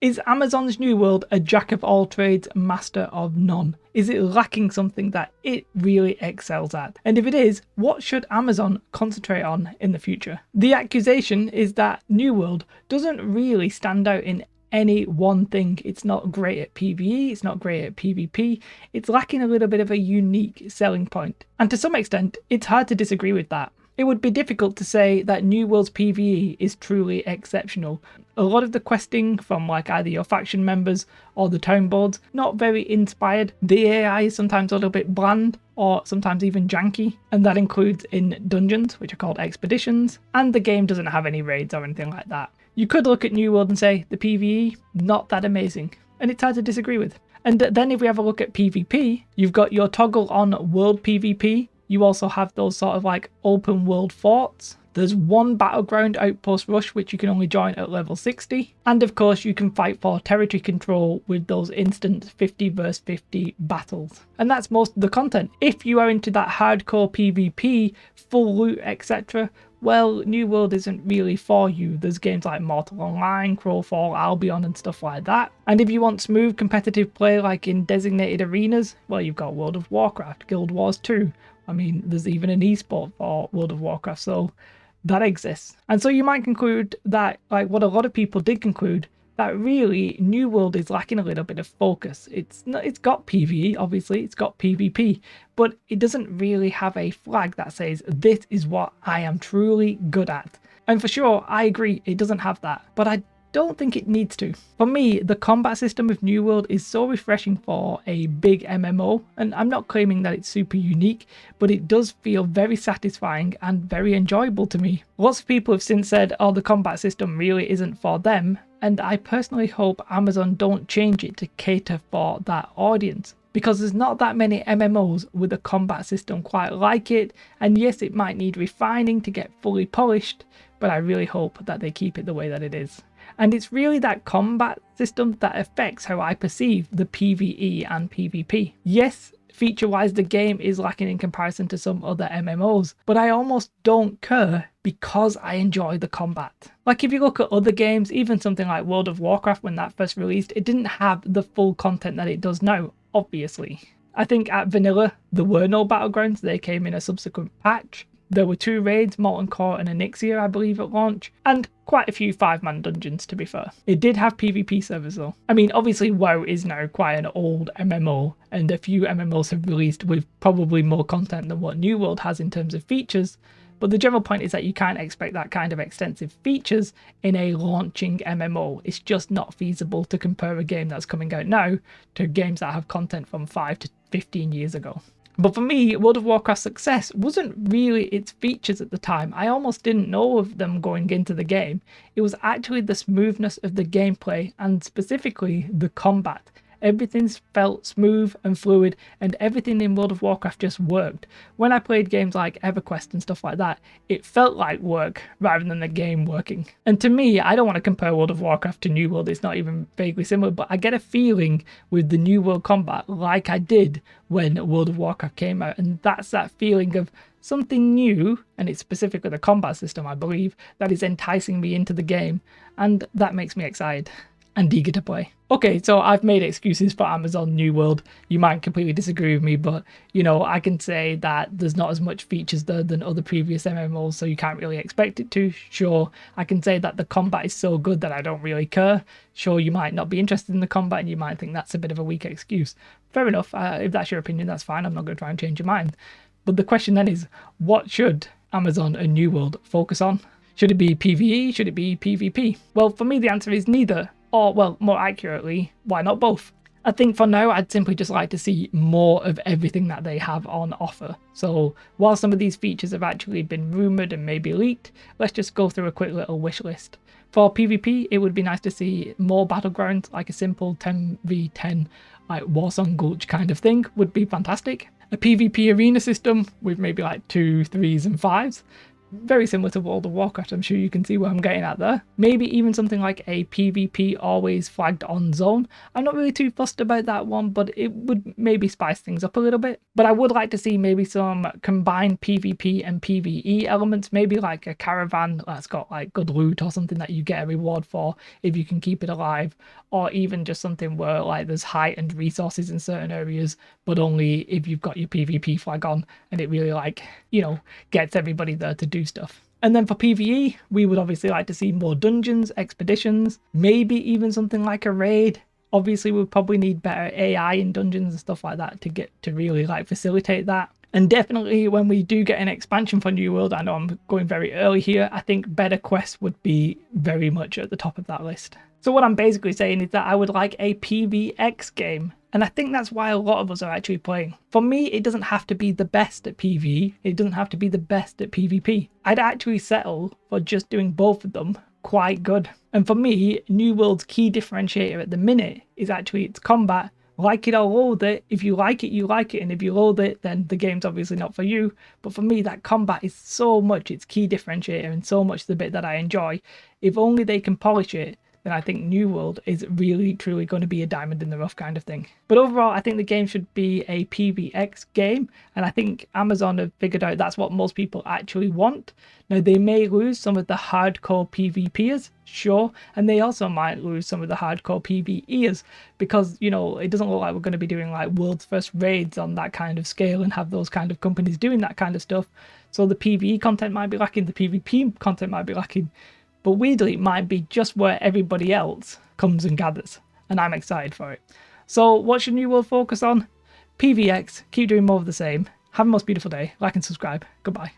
Is Amazon's New World a jack of all trades, master of none? Is it lacking something that it really excels at? And if it is, what should Amazon concentrate on in the future? The accusation is that New World doesn't really stand out in any one thing. It's not great at PvE, it's not great at PvP, it's lacking a little bit of a unique selling point. And to some extent, it's hard to disagree with that. It would be difficult to say that New World's PvE is truly exceptional. A lot of the questing from like either your faction members or the town boards, not very inspired. The AI is sometimes a little bit bland or sometimes even janky, and that includes in dungeons, which are called expeditions, and the game doesn't have any raids or anything like that. You could look at New World and say the PvE, not that amazing, and it's hard to disagree with. And then if we have a look at PvP, you've got your toggle on world PvP. You also have those sort of like open world forts. There's one battleground outpost rush which you can only join at level 60. And of course you can fight for territory control with those instant 50 vs 50 battles. And that's most of the content. If you are into that hardcore PvP, full loot, etc., well, New World isn't really for you. There's games like Mortal Online, Crowfall, Albion and stuff like that. And if you want smooth competitive play like in designated arenas, well, you've got World of Warcraft, Guild Wars 2. I mean, there's even an esport for World of Warcraft, so that exists. And so you might conclude that, like what a lot of people did conclude, that really New World is lacking a little bit of focus. It's got PvE, obviously, it's got PvP, but it doesn't really have a flag that says, this is what I am truly good at. And for sure, I agree, it doesn't have that, but I don't think it needs to. For me, the combat system of New World is so refreshing for a big MMO, and I'm not claiming that it's super unique, but it does feel very satisfying and very enjoyable to me. Lots of people have since said, oh, the combat system really isn't for them, and I personally hope Amazon don't change it to cater for that audience, because there's not that many MMOs with a combat system quite like it, and yes, it might need refining to get fully polished, but I really hope that they keep it the way that it is. And it's really that combat system that affects how I perceive the PvE and PvP. Yes, feature-wise the game is lacking in comparison to some other MMOs, but I almost don't care because I enjoy the combat. Like if you look at other games, even something like World of Warcraft when that first released, it didn't have the full content that it does now, obviously. I think at vanilla there were no battlegrounds, they came in a subsequent patch. There were 2 raids, Molten Core and Onyxia, I believe, at launch, and quite a few 5-man dungeons, to be fair. It did have PvP servers though. I mean, obviously WoW is now quite an old MMO, and a few MMOs have released with probably more content than what New World has in terms of features, but the general point is that you can't expect that kind of extensive features in a launching MMO. It's just not feasible to compare a game that's coming out now to games that have content from 5 to 15 years ago. But for me, World of Warcraft's success wasn't really its features at the time. I almost didn't know of them going into the game. It was actually the smoothness of the gameplay and specifically the combat. Everything felt smooth and fluid, and everything in World of Warcraft just worked. When I played games like EverQuest and stuff like that, it felt like work rather than the game working. And to me, I don't want to compare World of Warcraft to New World, it's not even vaguely similar, but I get a feeling with the New World combat like I did when World of Warcraft came out, and that's that feeling of something new, and it's specifically the combat system, I believe, that is enticing me into the game, and that makes me excited and eager to play. Okay, so I've made excuses for Amazon New World. You might completely disagree with me, but you know, I can say that there's not as much features there than other previous MMOs, so you can't really expect it to. Sure, I can say that the combat is so good that I don't really care. Sure, you might not be interested in the combat and you might think that's a bit of a weak excuse. Fair enough, if that's your opinion, that's fine. I'm not going to try and change your mind. But the question then is, what should Amazon and New World focus on? Should it be PvE? Should it be PvP? Well, for me, the answer is neither. Or, well, more accurately, why not both? I think for now, I'd simply just like to see more of everything that they have on offer. So, while some of these features have actually been rumoured and maybe leaked, let's just go through a quick little wish list. For PvP, it would be nice to see more battlegrounds, like a simple 10v10, like Warsong Gulch kind of thing, would be fantastic. A PvP arena system with maybe like 2, 3s and 5s. very similar to World of Warcraft. I'm sure you can see where I'm getting at there. Maybe even something like a PvP always flagged on zone. I'm not really too fussed about that one, but it would maybe spice things up a little bit. But I would like to see maybe some combined PvP and PvE elements, maybe like a caravan that's got like good loot or something that you get a reward for if you can keep it alive, or even just something where like there's heightened resources in certain areas, but only if you've got your PvP flag on, and it really like, you know, gets everybody there to do stuff. And then for PvE, we would obviously like to see more dungeons, expeditions, maybe even something like a raid. Obviously, we'll probably need better AI in dungeons and stuff like that to get to really like facilitate that. And definitely when we do get an expansion for New World, I know I'm going very early here, I think better quests would be very much at the top of that list. So what I'm basically saying is that I would like a PvX game. And I think that's why a lot of us are actually playing. For me, it doesn't have to be the best at PvE. It doesn't have to be the best at PvP. I'd actually settle for just doing both of them quite good. And for me, New World's key differentiator at the minute is actually its combat. Like it or loathe it. If you like it, you like it. And if you loathe it, then the game's obviously not for you. But for me, that combat is so much its key differentiator and so much the bit that I enjoy. If only they can polish it, then I think New World is really truly going to be a diamond in the rough kind of thing. But overall, I think the game should be a PvX game, and I think Amazon have figured out that's what most people actually want. Now, they may lose some of the hardcore PvPers, sure, and they also might lose some of the hardcore PvEers, because, you know, it doesn't look like we're going to be doing like world's first raids on that kind of scale and have those kind of companies doing that kind of stuff. So the PvE content might be lacking, the PvP content might be lacking. But weirdly, it might be just where everybody else comes and gathers, and I'm excited for it. So what should New World focus on? PvX, keep doing more of the same. Have a most beautiful day, like and subscribe. Goodbye.